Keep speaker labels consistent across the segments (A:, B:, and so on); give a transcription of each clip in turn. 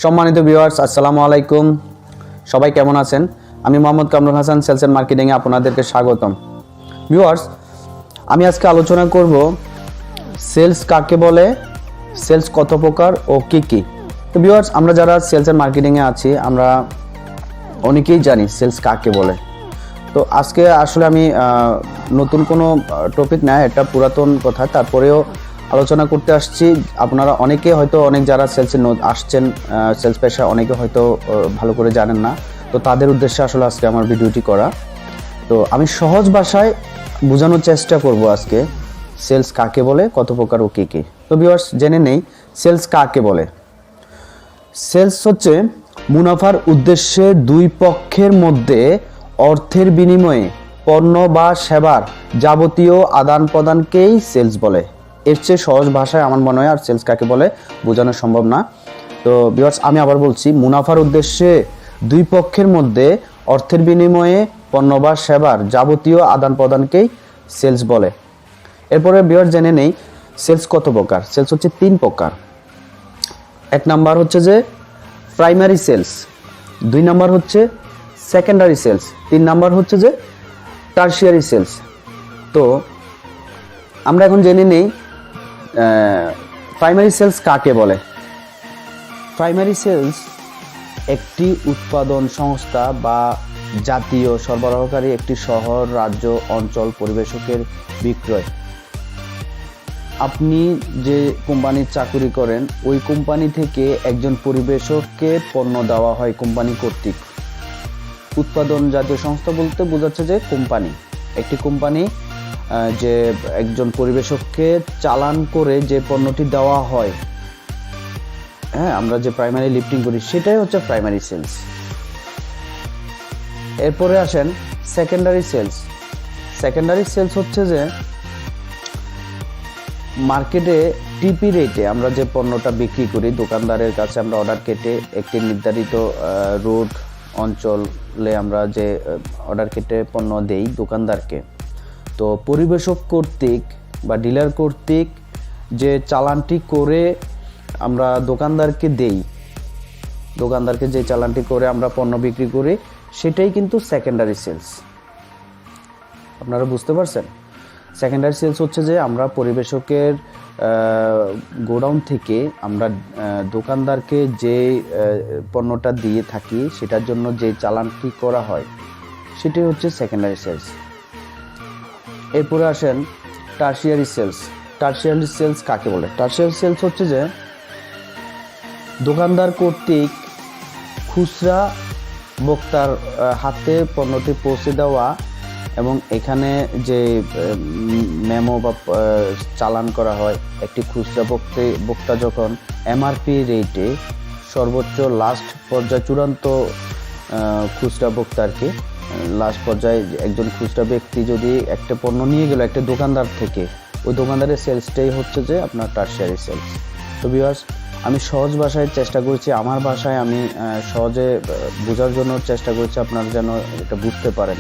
A: সম্মানিত ভিউয়ার্স, আসসালামু আলাইকুম। সবাই কেমন আছেন? আমি মোহাম্মদ কামরুল হাসান, সেলস এন্ড মার্কেটিংয়ে আপনাদেরকে স্বাগতম। ভিউয়ার্স, আমি আজকে আলোচনা করব সেলস কাকে বলে, সেলস কত প্রকার ও কি কি। তো ভিউয়ার্স, আমরা যারা সেলস এন্ড মার্কেটিংয়ে আছি আমরা অনেকেই জানি সেলস কাকে বলে। তো আজকে আসলে আমি নতুন কোনো টপিক না, এটা পুরাতন কথা, তারপরেও আলোচনা করতে আসছি। আপনারা অনেকে হয়তো যারা সেলসে আসছেন, সেলস পেশা অনেকে হয়তো ভালো করে জানেন না। তো তাদের উদ্দেশ্যে আসলে আজকে আমার ভিডিওটি করা। তো আমি সহজ ভাষায় বোঝানোর চেষ্টা করব আজকে সেলস কাকে বলে, কত প্রকার ও কী কী। তো ভিউয়ার্স, জেনে নেই সেলস কাকে বলে। সেলস হচ্ছে মুনাফার উদ্দেশ্যে দুই পক্ষের মধ্যে অর্থের বিনিময়ে পণ্য বা সেবার যাবতীয় আদান প্রদানকেই সেলস বলে। এর চেয়ে সহজ ভাষায় আমার মনে হয় আর সেলস কাকে বলে বোঝানো সম্ভব না। তো ভিউয়ার্স, আমি আবার বলছি, মুনাফার উদ্দেশ্যে দুই পক্ষের মধ্যে অর্থের বিনিময়ে পণ্য বা সেবার যাবতীয় আদান প্রদানকেই সেলস বলে। এরপরে ভিউয়ার্স, জেনে নেই সেলস কত প্রকার। সেলস হচ্ছে তিন প্রকার। এক নাম্বার হচ্ছে যে প্রাইমারি সেলস, দুই নাম্বার হচ্ছে সেকেন্ডারি সেলস, তিন নাম্বার হচ্ছে যে টারশিয়ারি সেলস। তো আমরা এখন জেনে নেই প্রাইমারি সেলস কাকে বলে। প্রাইমারি সেলস একটি উৎপাদন সংস্থা বা জাতীয় সরবরাহকারী একটি শহর, রাজ্য, অঞ্চল পরিবেশকের বিক্রয়। আপনি যে কোম্পানির চাকুরি করেন, ওই কোম্পানি থেকে একজন পরিবেশককে পণ্য দেওয়া হয় কোম্পানি কর্তৃক। উৎপাদন জাতীয় সংস্থা বলতে বোঝাচ্ছে যে কোম্পানি, একটি কোম্পানি যে একজন পরিবেশককে চালান করে যে পণ্যটি দেওয়া হয়, হ্যাঁ, আমরা যে প্রাইমারি লিফটিং করি, সেটাই হচ্ছে প্রাইমারি সেলস। এরপরে আসেন সেকেন্ডারি সেলস। সেকেন্ডারি সেলস হচ্ছে যে মার্কেটে টিপি রেটে আমরা যে পণ্যটা বিক্রি করি, দোকানদারের কাছে আমরা অর্ডার কেটে একটি নির্ধারিত রোড অঞ্চলে আমরা যে অর্ডার কেটে পণ্য দেই দোকানদারকে, তো পরিবেশক কর্তৃক বা ডিলার কর্তৃক যে চালানটি করে আমরা দোকানদারকে দেই, দোকানদারকে যে চালানটি করে আমরা পণ্য বিক্রি করি, সেটাই কিন্তু সেকেন্ডারি সেলস। আপনারা বুঝতে পারছেন? সেকেন্ডারি সেলস হচ্ছে যে আমরা পরিবেশকের গোডাউন থেকে আমরা দোকানদারকে যে পণ্যটা দিয়ে থাকি, সেটার জন্য যে চালানটি করা হয়, সেটাই হচ্ছে সেকেন্ডারি সেলস। এরপরে আসেন টারশিয়ারি সেলস। টারশিয়ারি সেলস কাকে বলে? টারশিয়ারি সেলস হচ্ছে যে দোকানদার কর্তৃক খুচরা ভোক্তার হাতে পণ্যটি পৌঁছে দেওয়া, এবং এখানে যে মেমো বা চালান করা হয়, একটি খুচরা ভোক্তা যখন এমআরপি রেটে সর্বোচ্চ লাস্ট পর্যায়ে চূড়ান্ত খুচরা ভোক্তারকে, লাস্ট পর্যায়ে একজন খুচরা ব্যক্তি যদি একটা পণ্য নিয়ে গেল একটা দোকানদার থেকে, ওই দোকানদারের সেলসটাই হচ্ছে যে আপনার টারশিয়ারি সেলস। তো ভিউয়ার্স, আমি সহজ ভাষায় চেষ্টা করেছি, আমার ভাষায় আমি সহজে বোঝার জন্য চেষ্টা করেছি, আপনারা যেন এটা বুঝতে পারেন।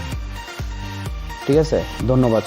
A: ঠিক আছে, ধন্যবাদ।